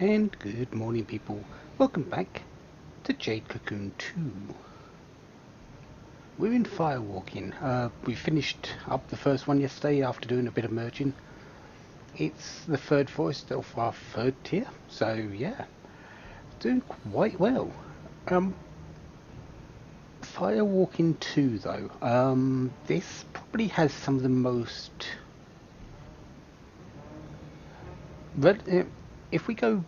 And good morning, people. Welcome back to Jade Cocoon 2. We're in firewalking. We finished up the first one yesterday after doing a bit of merging. It's the third forest of our third tier, so yeah, doing quite well. Firewalking 2 though, this probably has some of the most if we go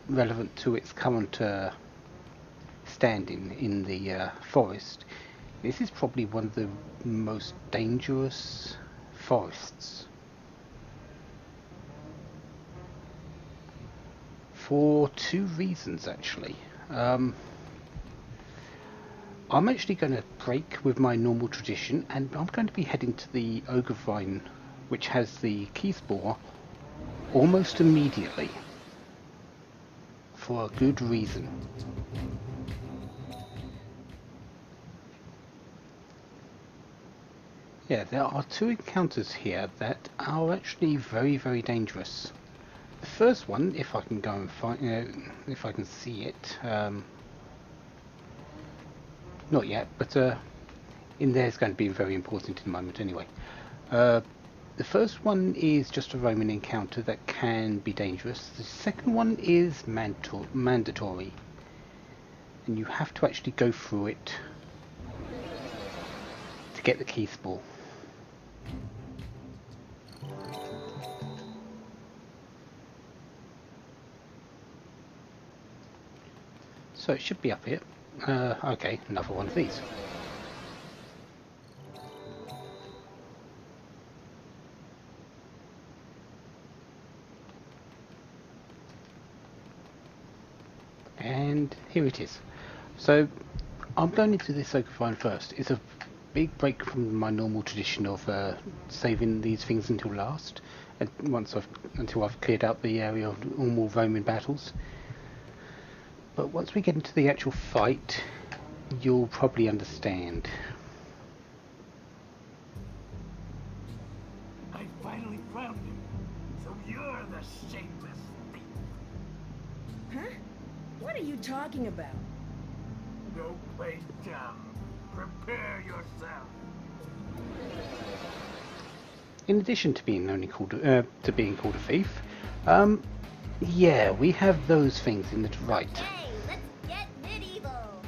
relevant to its current standing in the forest, this is probably one of the most dangerous forests. For two reasons, actually. I'm actually going to break with my normal tradition, and I'm going to be heading to the ogre vine, which has the key spore, almost immediately. For a good reason. Yeah, there are two encounters here that are actually very, very dangerous. The first one, if I can go and find, if I can see it, not yet, but in there is going to be very important in a moment anyway. The first one is just a Roman encounter that can be dangerous. The second one is mandatory, and you have to actually go through it to get the key spore. So it should be up here. Okay, another one of these. And here it is. So I'm going into this ogre vine first. It's a big break from my normal tradition of saving these things until last, and until I've cleared out the area of normal Roman battles. But once we get into the actual fight, you'll probably understand. I finally found him. So you're the shameless thief. Huh? What are you talking about? Don't play dumb. Prepare yourself. In addition to being called a thief, yeah, we have those things in the right. Hey, let's get medieval.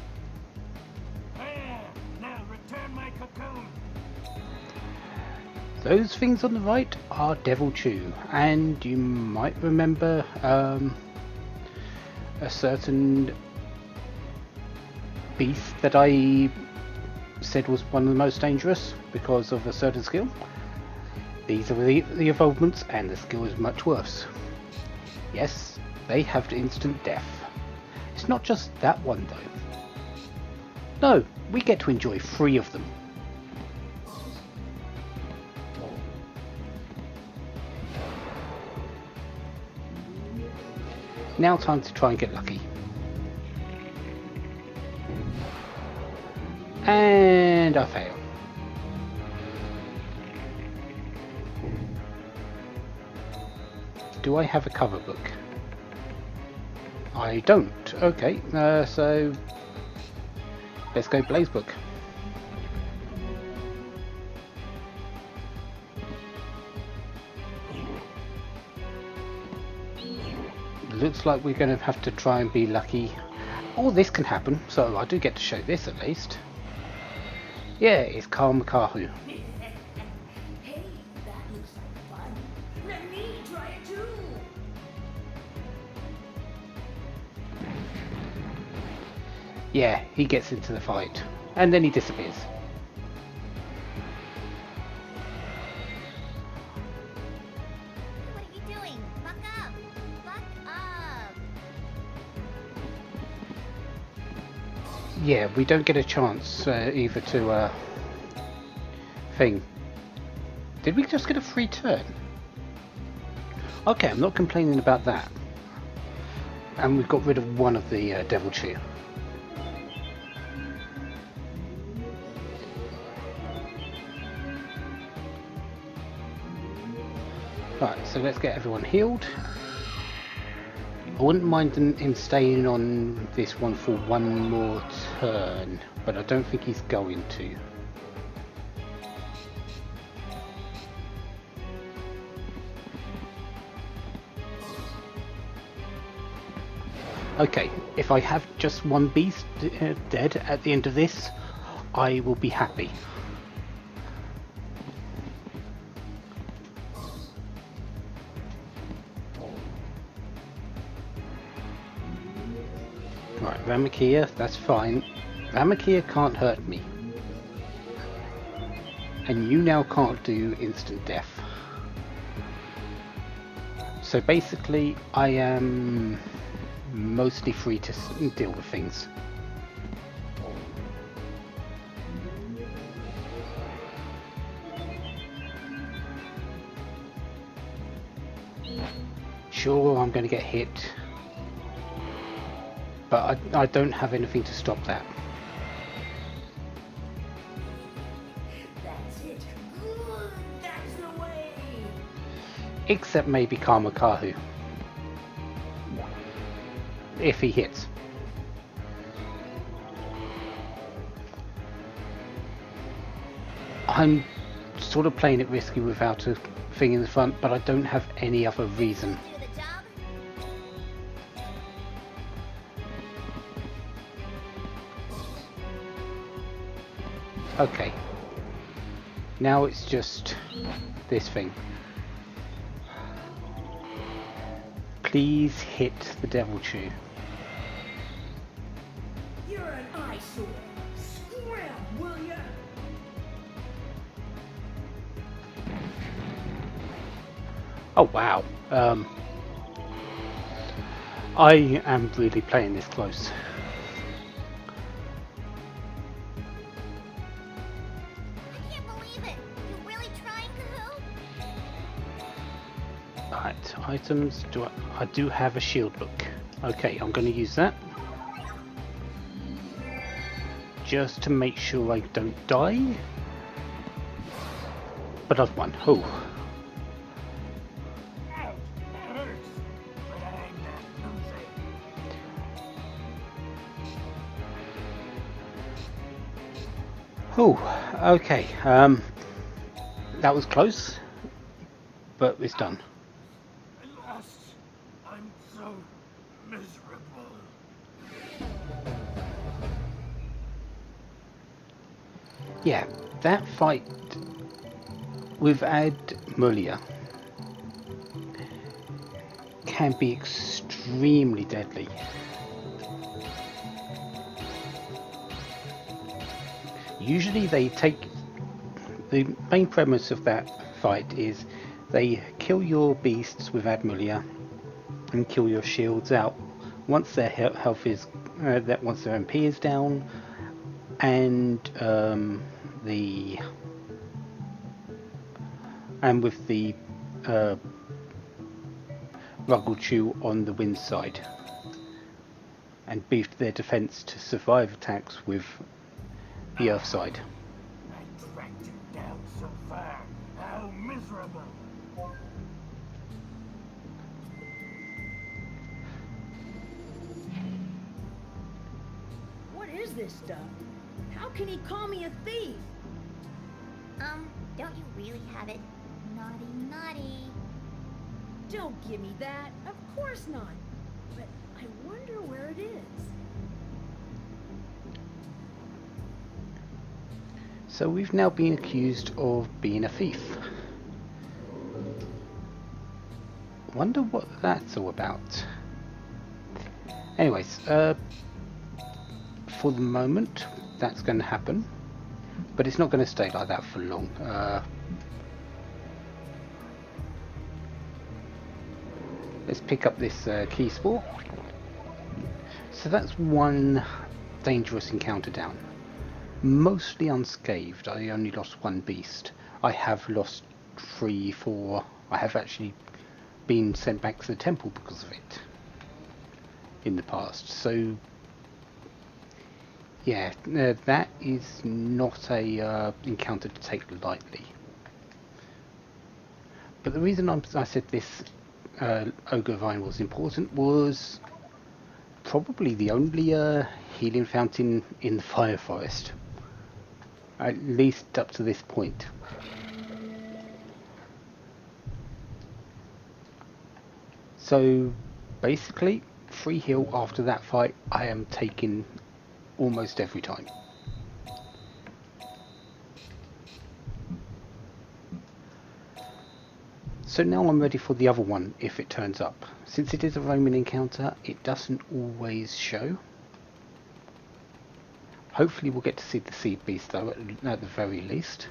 There! Now return my cocoon. Those things on the right are Devil Chew, and you might remember a certain beast that I said was one of the most dangerous because of a certain skill. These are the evolvements, and the skill is much worse. Yes, they have instant death. It's not just that one though. No, we get to enjoy 3 of them. Now time to try and get lucky. And I fail. Do I have a cover book? I don't. Okay, so let's go Blaze Book. Looks like we're going to have to try and be lucky. Or this can happen, so I do get to show this at least. Yeah, it's Karl Makahu. Hey, that looks like fun. Let me try it too. Yeah, he gets into the fight, and then he disappears. What are you doing? Buck up! Buck up! Yeah, we don't get a chance either to thing. Did we just get a free turn? Okay, I'm not complaining about that. And we've got rid of one of the Devil Chew. Right, so let's get everyone healed. I wouldn't mind him staying on this one for one more turn, but I don't think he's going to. Okay, if I have just one beast dead at the end of this, I will be happy. Right, Ramakia, that's fine. Ramakia can't hurt me. And you now can't do instant death. So basically, I am mostly free to deal with things. Sure, I'm going to get hit, but I don't have anything to stop that. That's it. Good. That's the way. Except maybe Kamakahu. If he hits. I'm sort of playing it risky without a thing in the front, but I don't have any other reason. Do the job. Okay. Now it's just this thing. Please hit the Devil Chew. You're an eyesore. Scram, will ya? Oh wow. I am really playing this close. I can't believe it. You're really trying, Kahoo? Right, items. I do have a shield book. Okay, I'm going to use that. Just to make sure I don't die. But I've won. Oh. Ouch, that hurts. But I ain't that losing. Oh, okay. That was close, but it's done. I lost. I'm so miserable. Yeah, that fight with Admulia can be extremely deadly. Usually they take... The main premise of that fight is they kill your beasts with Admulia and kill your shields out once their health is... once their MP is down, and with the Ruggle Chew on the wind side, and boost their defense to survive attacks with the earth side. I dragged you down so far. How miserable. What is this stuff? How can he call me a thief? Don't you really have it? Naughty, naughty. Don't give me that. Of course not. But I wonder where it is. So we've now been accused of being a thief. Wonder what that's all about. Anyways, for the moment, that's going to happen. But it's not going to stay like that for long. Let's pick up this key spore. So that's one dangerous encounter down. Mostly unscathed. I only lost one beast. I have lost 3, 4. I have actually been sent back to the temple because of it in the past. So yeah, that is not a encounter to take lightly. But the reason I said this Ogre Vine was important was probably the only healing fountain in the Fire Forest, at least up to this point. So basically, free heal after that fight I am taking almost every time. So now I'm ready for the other one if it turns up. Since it is a roaming encounter, it doesn't always show. Hopefully we'll get to see the Seed Beast though, at the very least.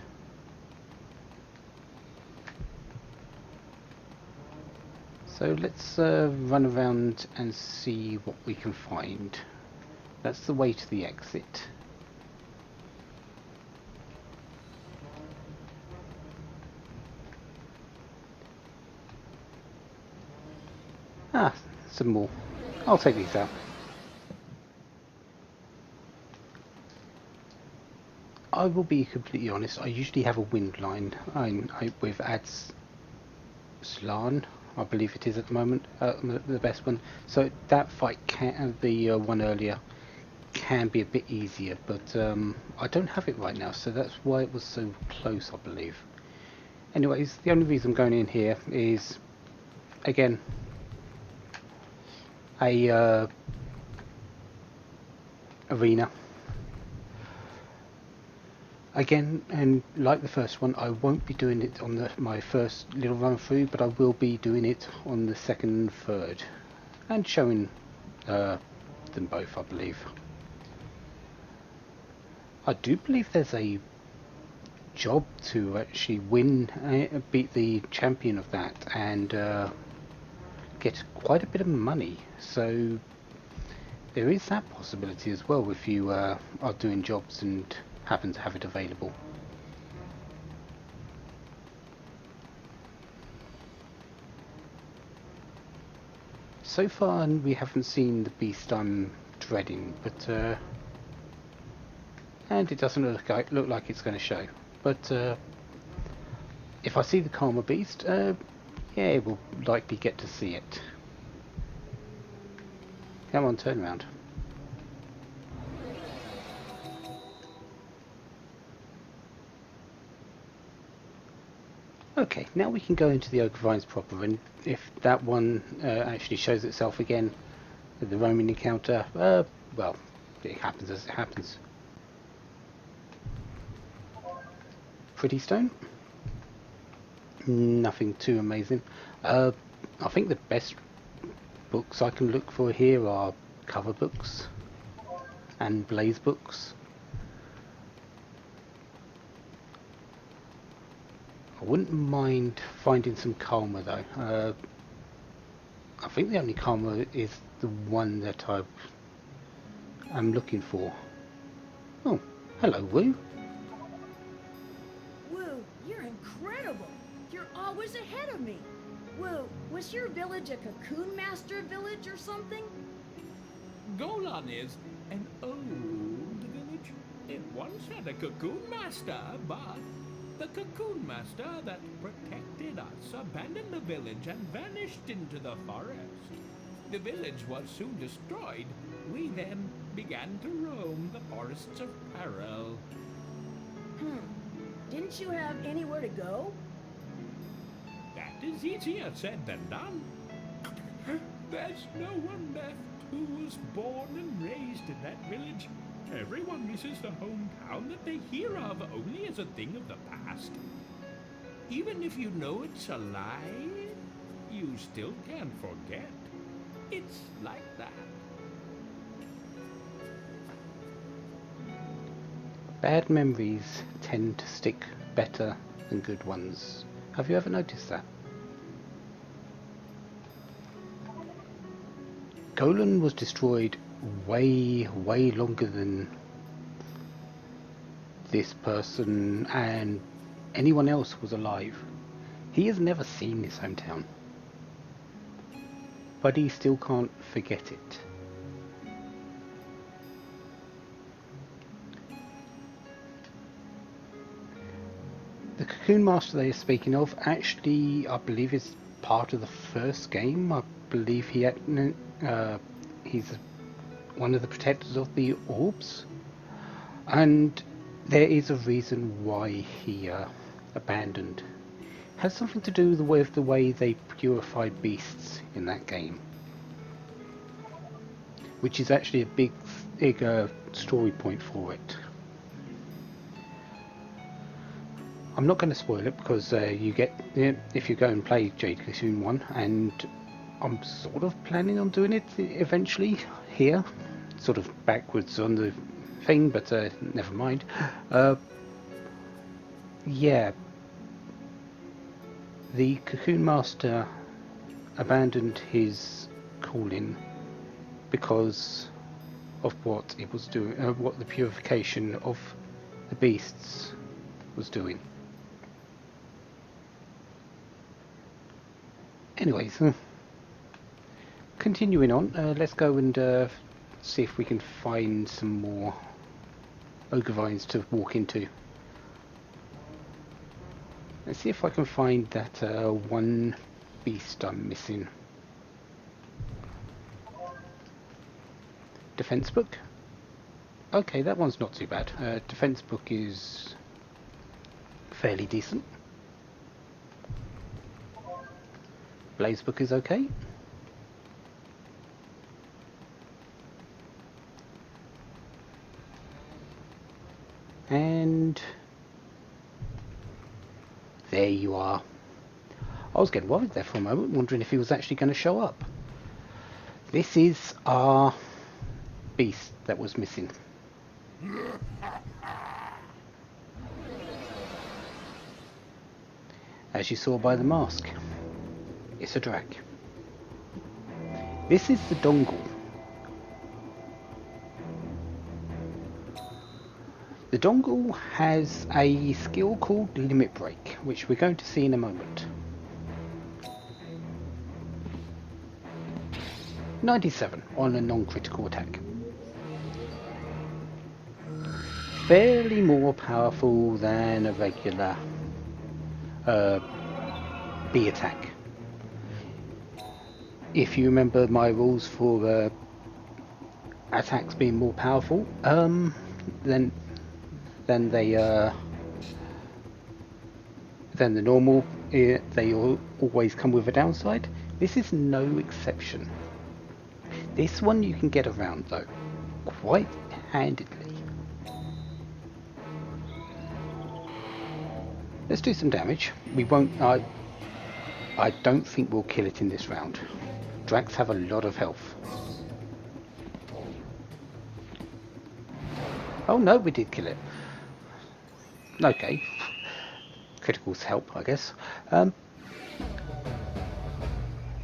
So let's run around and see what we can find. That's the way to the exit. Ah, some more. I'll take these out. I will be completely honest, I usually have a wind line with ads Slan, I believe it is at the moment, the best one. So that fight can, the one earlier, can be a bit easier, but I don't have it right now, so that's why it was so close, I believe. Anyways, the only reason I'm going in here is, again, a arena. Again, and like the first one, I won't be doing it on my first little run through, but I will be doing it on the second and third, and showing them both, I believe. I do believe there's a job to actually win, beat the champion of that, and get quite a bit of money. So there is that possibility as well if you are doing jobs and happen to have it available. So far we haven't seen the beast I'm dreading, but and it doesn't look like it's going to show. But if I see the Karma beast, yeah, we'll likely get to see it. Come on, turn around. Okay, now we can go into the Ogre Vines proper, and if that one actually shows itself again, the roaming encounter, well, it happens as it happens. Pretty stone? Nothing too amazing. I think the best books I can look for here are cover books and blaze books. I wouldn't mind finding some karma though. I think the only karma is the one that I'm looking for. Oh, hello, Woo. Woo, you're incredible. You're always ahead of me. Woo, was your village a cocoon master village or something? Golan is an old village. It once had a cocoon master, but the cocoon master that protected us abandoned the village and vanished into the forest. The village was soon destroyed. We then began to roam the forests of peril. Didn't you have anywhere to go? That is easier said than done. There's no one left who was born and raised in that village. Everyone misses the hometown that they hear of only as a thing of the past. Even if you know it's a lie, you still can't forget. It's like that. Bad memories tend to stick better than good ones. Have you ever noticed that? Golan was destroyed way longer than this person and anyone else was alive. He has never seen his hometown, but he still can't forget it. The Cocoon Master they are speaking of actually, I believe, is part of the first game. I believe he's one of the protectors of the orbs, and there is a reason why he abandoned. It has something to do with the way they purified beasts in that game, which is actually a big story point for it. I'm not going to spoil it because you get if you go and play Jade Cocoon 1, and I'm sort of planning on doing it eventually here, sort of backwards on the thing, but never mind. Yeah, the Cocoon Master abandoned his calling because of what it was doing, what the purification of the beasts was doing. Anyways, continuing on, let's go and see if we can find some more ogre vines to walk into. Let's see if I can find that one beast I'm missing. Defense book? Okay, that one's not too bad. Defense book is fairly decent. Blaze book is okay. And there you are. I was getting worried there for a moment, wondering if he was actually going to show up. This is our beast that was missing. As you saw by the mask, it's a drag. This is the dongle. The dongle has a skill called Limit Break, which we're going to see in a moment. 97 on a non-critical attack. Fairly more powerful than a regular B attack. If you remember my rules for attacks being more powerful, then the normal, they always come with a downside. This is no exception. This one you can get around though, quite handedly. Let's do some damage. We won't. I don't think we'll kill it in this round. Dracs have a lot of health. Oh no, we did kill it. Okay. Criticals help, I guess.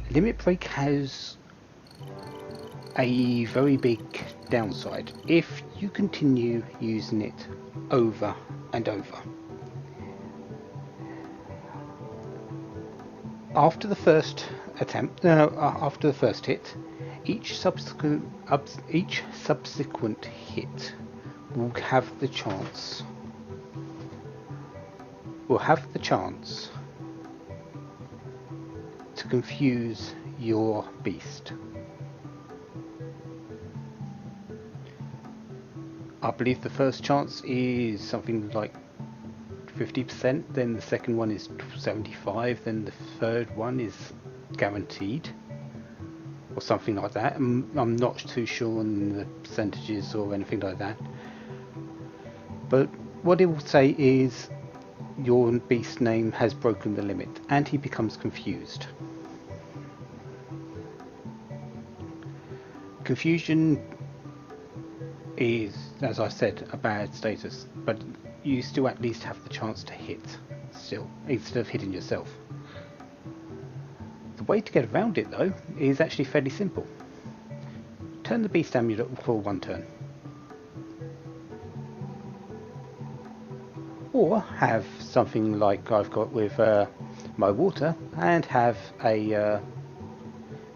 Limit Break has a very big downside if you continue using it over and over. After the first attempt, after the first hit, each subsequent hit will have the chance to confuse your beast. I believe the first chance is something like 50%, then the second one is 75%, then the third one is guaranteed, or something like that. I'm not too sure on the percentages or anything like that, but what it will say is your beast name has broken the limit and he becomes confused. Confusion is, as I said, a bad status, but you still at least have the chance to hit still, instead of hitting yourself. The way to get around it though is actually fairly simple. Turn the beast amulet for one turn, or have something like I've got with my water, and have a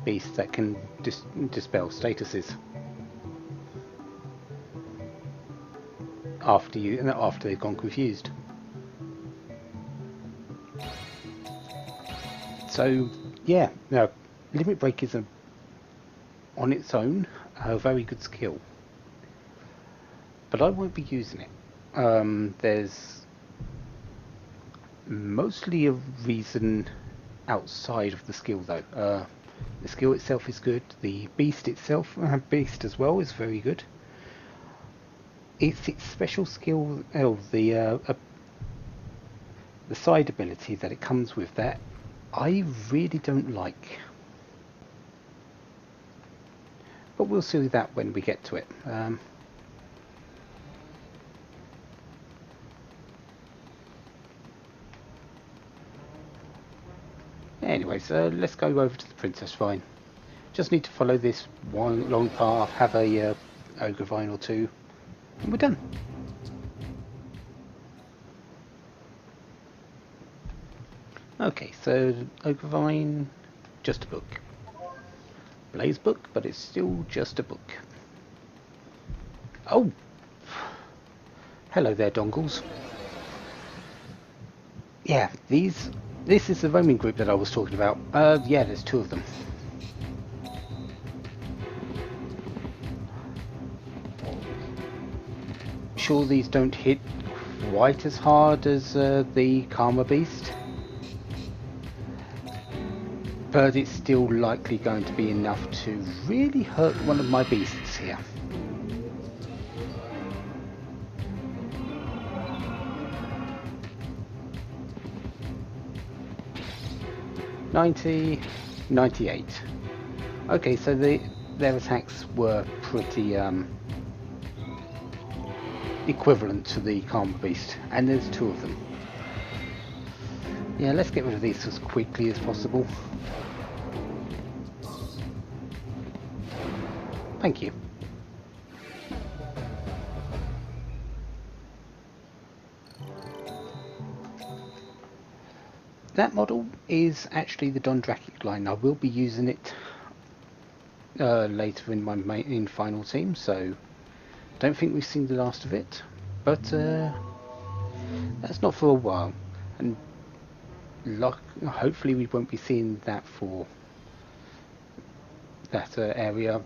beast that can dispel statuses after they've gone confused. So yeah, now limit break is on its own a very good skill, but I won't be using it. There's mostly a reason outside of the skill though. The skill itself is good. The beast itself, beast as well, is very good. It's its special skill, the side ability that it comes with that I really don't like. But we'll see that when we get to it. Anyways, let's go over to the Princess Vine. Just need to follow this one long path, have a ogre vine or two, and we're done. Okay, so ogre vine, just a book. Blaze book, but it's still just a book. Oh! Hello there, dongles. Yeah, this is the roaming group that I was talking about. Yeah, there's two of them. Sure, these don't hit quite as hard as the Karma Beast, but it's still likely going to be enough to really hurt one of my beasts here. $90, $98. Okay, so their attacks were pretty equivalent to the Karma Beast, and there's two of them. Yeah, let's get rid of these as quickly as possible. Thank you. That model is actually the Dondrakic line. I will be using it later in my final team, so don't think we've seen the last of it. But that's not for a while, and hopefully we won't be seeing that for that area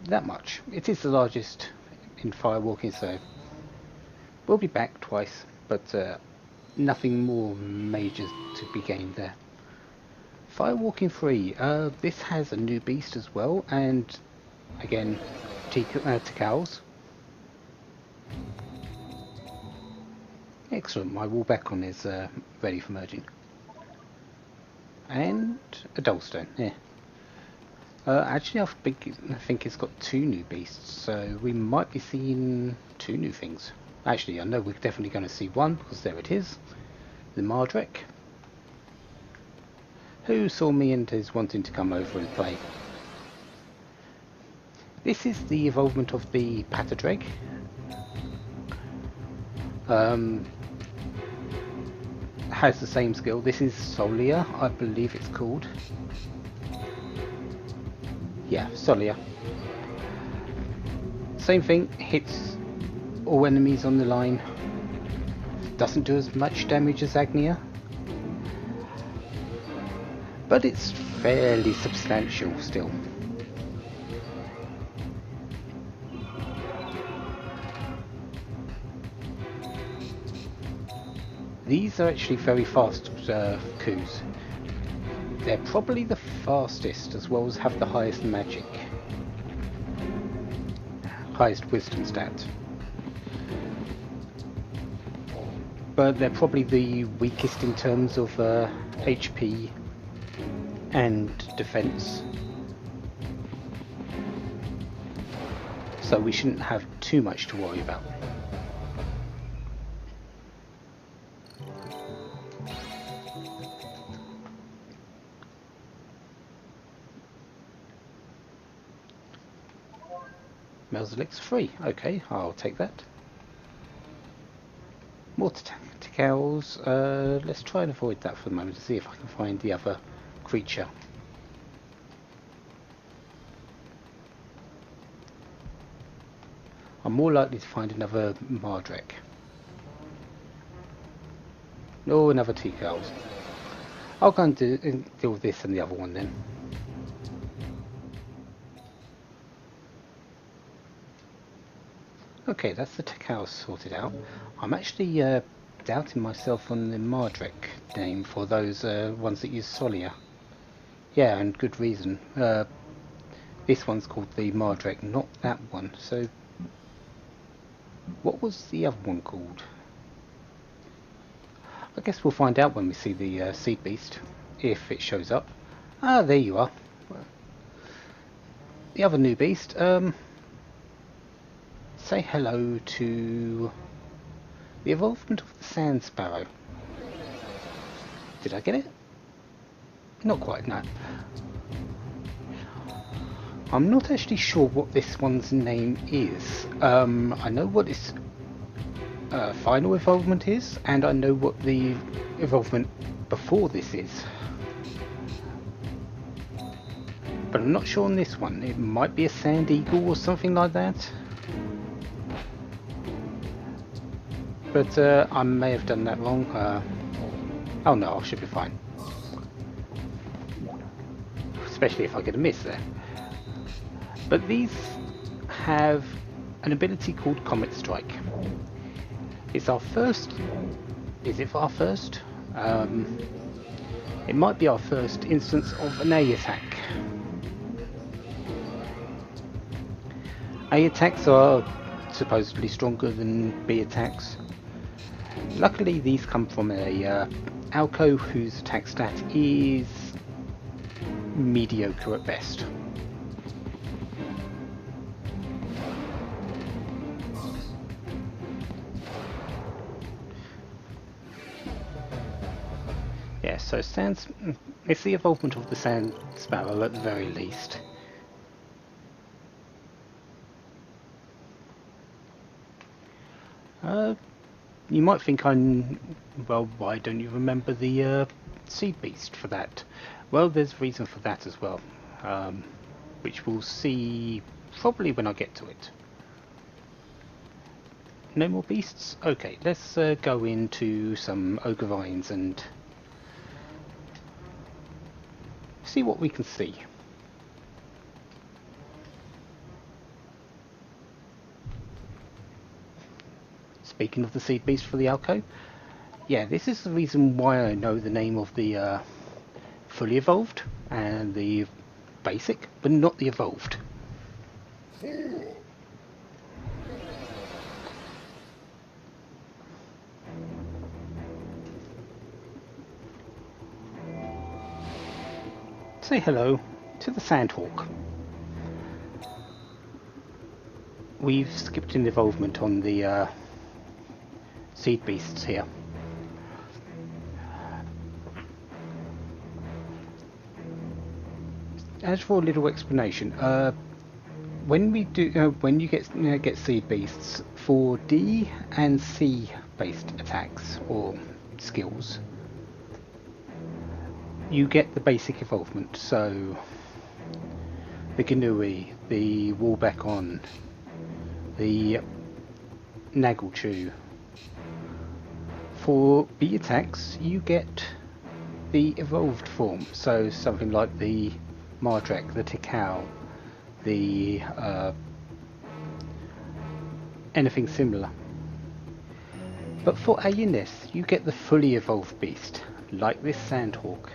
that much. It is the largest in firewalking, so we'll be back twice, but nothing more major to be gained there. Firewalking 3, this has a new beast as well, and again, Tikals. Excellent, my wall beacon is ready for merging. And a Dullstone, yeah. Actually, I think it's got two new beasts, so we might be seeing two new things. Actually, I know we're definitely going to see one, because there it is. The Mardrek. Who saw me and is wanting to come over and play. This is the evolvement of the Patadreg. Has the same skill. This is Solia, I believe it's called. Yeah, Solia. Same thing, hits all enemies on the line. Doesn't do as much damage as Agnia, but it's fairly substantial still. These are actually very fast coups. They're probably the fastest, as well as have the highest magic. Highest wisdom stat. But they're probably the weakest in terms of HP and defense. So we shouldn't have too much to worry about. Melzelix free. Okay, I'll take that. More tacticals. Let's try and avoid that for the moment to see if I can find the other creature. I'm more likely to find another Mardrek. No, another Tikals. I'll go and deal with this and the other one then. Okay, that's the tech house sorted out. I'm actually doubting myself on the Mardrek name for those ones that use Solia. Yeah, and good reason. This one's called the Mardrek, not that one. So, what was the other one called? I guess we'll find out when we see the Seed Beast, if it shows up. Ah, there you are. The other new beast. Say hello to the evolvement of the Sand Sparrow. Did I get it? Not quite, no. I'm not actually sure what this one's name is. I know what its final evolvement is, and I know what the evolvement before this is. But I'm not sure on this one. It might be a Sand Eagle or something like that. But I may have done that wrong. Oh no, I should be fine. Especially if I get a miss there. But these have an ability called Comet Strike. It's our first... Is it our first? It might be our first instance of an A attack. A attacks are supposedly stronger than B attacks. Luckily these come from a Alco whose attack stat is mediocre at best. Yeah, so it's the evolvement of the Sand Sparrow at the very least. You might think well, why don't you remember the Seed Beast for that? Well, there's a reason for that as well, which we'll see probably when I get to it. No more beasts? Okay, let's go into some Ogre Vines and see what we can see. Speaking of the Seed Beast for the Alco, yeah, this is the reason why I know the name of the fully evolved and the basic, but not the evolved. Say hello to the Sandhawk. We've skipped an evolvement on the Seed Beasts here. As for a little explanation, when you get Seed Beasts for D and C based attacks or skills, you get the basic evolvement. So the Ganui, the Warbecon, the Nagglechew. For B attacks, you get the evolved form, so something like the Mardrek, the Tikal, the anything similar. But for A and S, you get the fully evolved beast, like this Sandhawk.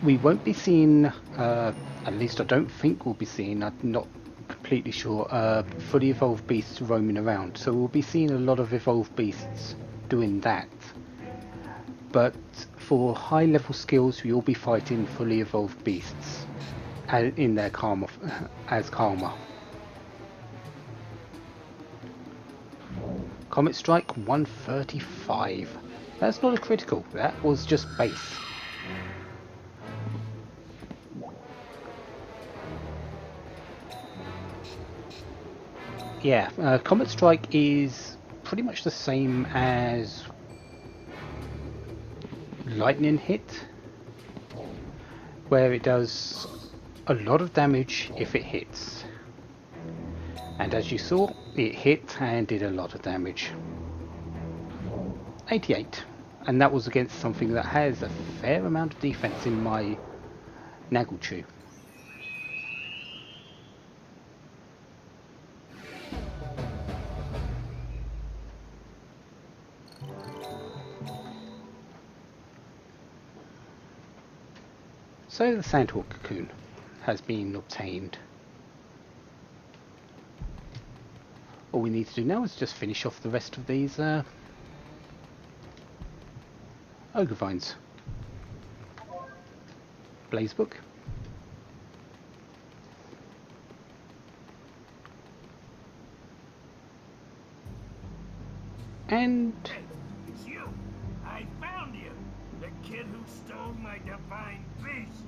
We won't be seeing, at least I don't think we'll be seeing, I'm not completely sure, fully evolved beasts roaming around, so we'll be seeing a lot of evolved beasts doing that. But for high level skills, you'll be fighting fully evolved beasts in their karma as karma. Comet Strike 135. That's not a critical, that was just base. Yeah, Comet Strike is pretty much the same as Lightning Hit, where it does a lot of damage if it hits. And as you saw, it hit and did a lot of damage. 88. And that was against something that has a fair amount of defense in my Nagglechew. So the Sandhawk Cocoon has been obtained. All we need to do now is just finish off the rest of these ogre vines. Blaze book. And Hey, it's you. I found you. The kid who stole my divine beast.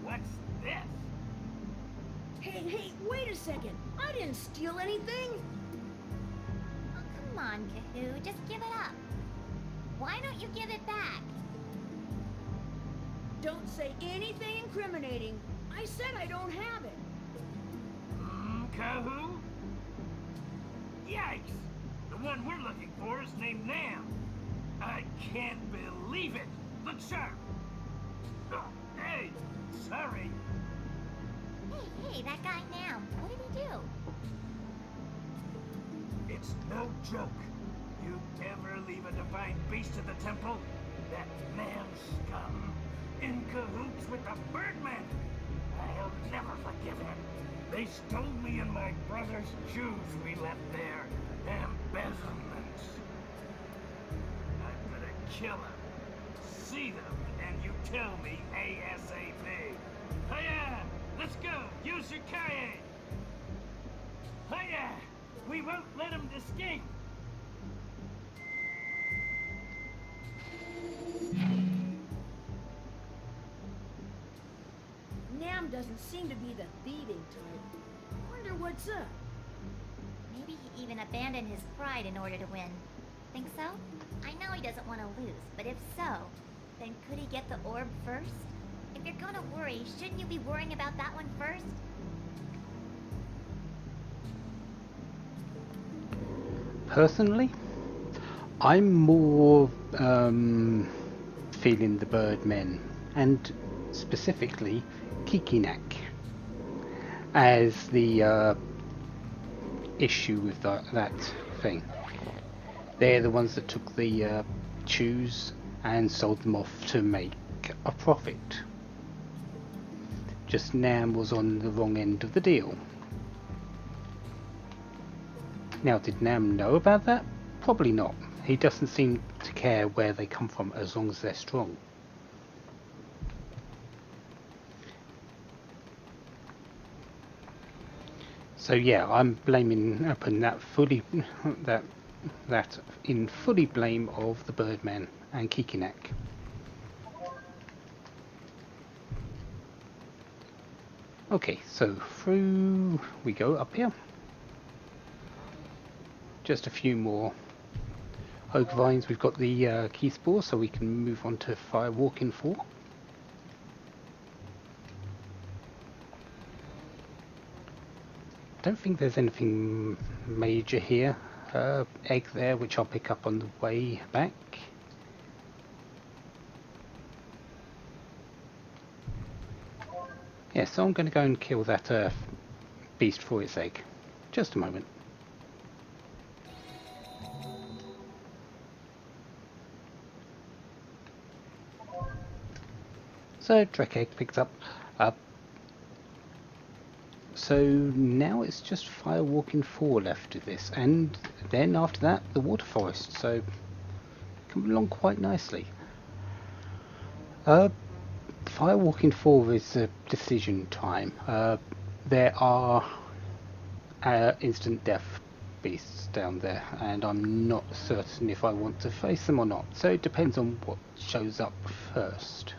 What's this? Hey, wait a second. I didn't steal anything. Oh, come on, Kahoo. Just give it up. Why don't you give it back? Don't say anything incriminating. I said I don't have it. Kahoo? Yikes! The one we're looking for is named Nam. I can't believe it. Look sharp. Oh, hey, sorry. Hey, that guy now. What did he do? It's no joke. You ever leave a divine beast at the temple? That man scum in cahoots with the Birdman. I'll never forgive him. They stole me and my brother's shoes we left there. Embezzlements. I'm gonna kill him. See them, and you tell me ASAP. Hiya! Let's go! Use your kaye! Hiya! We won't let him escape! Nam doesn't seem to be the thieving type. Wonder what's up. Maybe he even abandoned his pride in order to win. Think so? I know he doesn't want to lose, but if so, then could he get the orb first? If you're gonna worry, shouldn't you be worrying about that one first? personally, I'm more feeling the Birdmen, and specifically Kikinak, as the issue with that thing. They're the ones that took the chews and sold them off to make a profit. Just Nam was on the wrong end of the deal. Now, did Nam know about that? Probably not. He doesn't seem to care where they come from as long as they're strong. So yeah, I'm blaming putting that fully that in fully blame of the Birdman and Kikinak. Okay, so through we go up here. Just a few more oak vines. We've got the key spore, so we can move on to fire walking 4. Don't think there's anything major here. Egg there, which I'll pick up on the way back. Yeah, so I'm going to go and kill that beast for its egg. Just a moment. So Drek egg picked up. So now it's just fire walking 4 left of this, and then after that the water forest. So coming along quite nicely. Fire walking 4 is a decision time. There are instant death beasts down there, and I'm not certain if I want to face them or not. So it depends on what shows up first.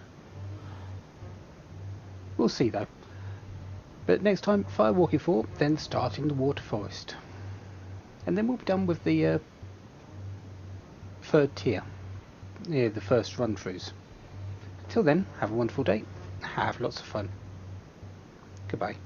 We'll see though. But next time, fire walking 4, then starting the water forest. And then we'll be done with the 3rd tier. Yeah, the first run-throughs. Till then, have a wonderful day. Have lots of fun. Goodbye.